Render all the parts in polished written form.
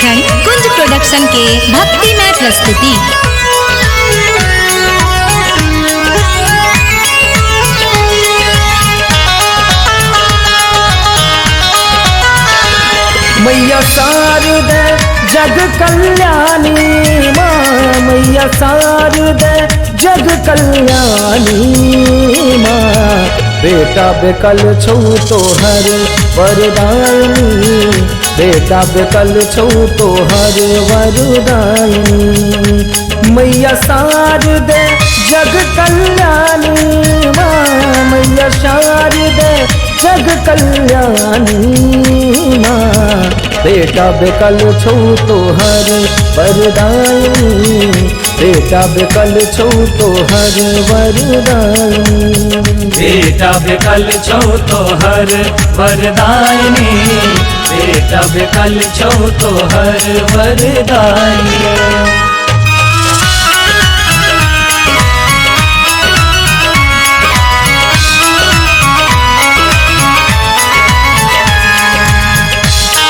खंड कुंज प्रोडक्शन के भक्तिमय प्रस्तुति। मैया शारदे जग कल्याणी माँ, मैया शारदे जग कल्याणी माँ। बेटा बेकल छौ तोहर वरदायनी, बेटा बेकल छौ तोहर वरदायनी। मैया शारदे जग कल्याणी माँ, मैया शारदे जग कल्याणी माँ। बेटा बेकल छौ तोहर वरदायनी, बेटा बेकल छौ तोहर वरदायनी। बेटा बेकल छौ तोहर वरदायनी, बेटा बेकल छौ तोहर वरदायनी।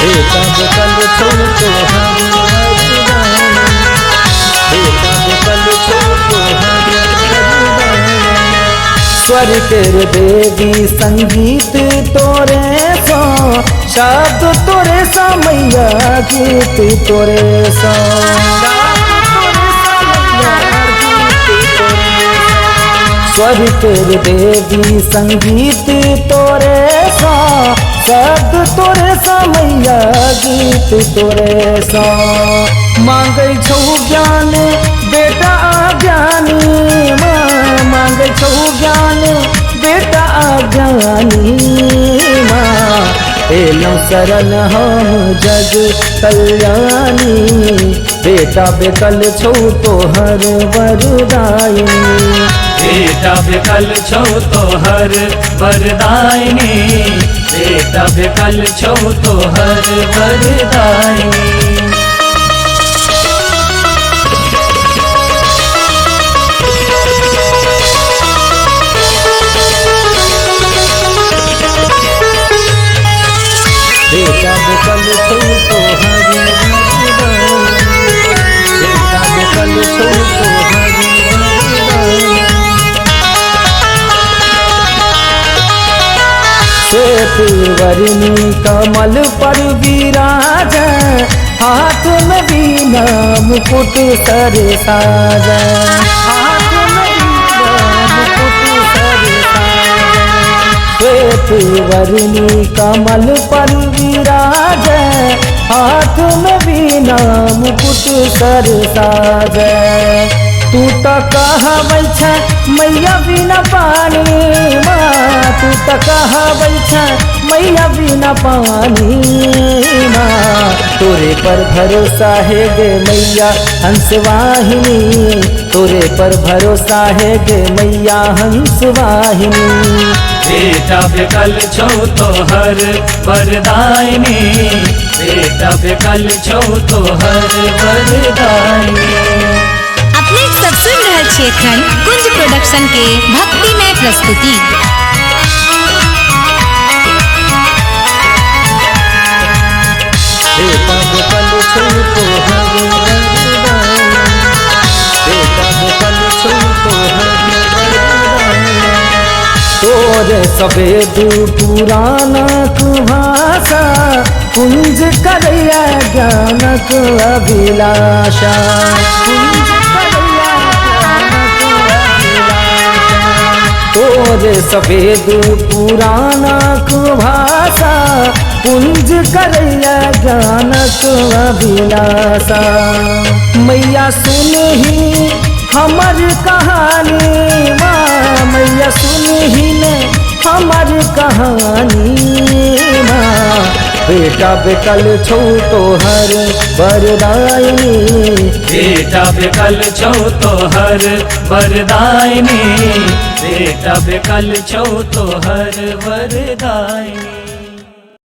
बेटा बेकल छौ तोहर वरदायनी, बेटा बेकल छौ तोहर वरदायनी। स्वर तेरे देवी संगीत तोरे सो, शब्द तोरे सा मैया गीत तोरे सा। स्वर तेरे देवी संगीत तोरे सा, शब्द तोरे सा मैया गीत तोरे सा। मांगै छौ ज्ञान बेटा ज्ञानी माँ, मांगै छौ ज्ञान बेटा ज्ञानी माँ। एलौं शरण हम जग कल्याणी, बेटा बेकल छौ तोहर वरदायनी। बेटा बेकल छौ तोहर वरदायनी, बेटा बेकल छौ तोहर वरदायनी। बेटा बेकल छौ तोहर वरदायनी, बेटा बेकल छौ तोहर वरदायनी। श्वेत वर्णी कमल पर विराज, हाथ में बीना मुकुट सर साज, हाथ में बीना मुकुट सर साज। श्वेत वर्णी कमल पर विराज, हाथ में बीना मुकुट सर साज। तू तो कहबै छै मैया बिना पानी माँ, तू तो कहबै छै मैया बिना पानी माँ। तोरे पर भरोसा है गे मैया हंस वाहिनी, तोरे पर भरोसा है गे मैया हंस वाहिनी। बेटा बेकल छौ तोहर वरदायनी, बेटा बेकल छौ तोहर वरदायनी। अपने सब सुन रहे छे खंड कुंज प्रोडक्शन के भक्तिमय प्रस्तुति। बेटा बेकल छौ तोहर वरदायनी, बेटा बेकल छौ तोहर वरदायनी। तोरे सवेदु पुराणक भाषा, कुंज करैया ज्ञानक अभिलाषा। कुंज करैया ज्ञानक अभिलाषा। तोरे सवेदु पुराणक भाषा, कुंज करैया ज्ञानक अभिलाषा। मैया सुनही हमर कहानी माँ, मैया सुनही ने हमर कहानी माँ। बेटा बेकल छौ तोहर वरदायनी, बेटा बेकल छौ तोहर वरदायनी, बेटा बेकल छौ तोहर वरदायनी।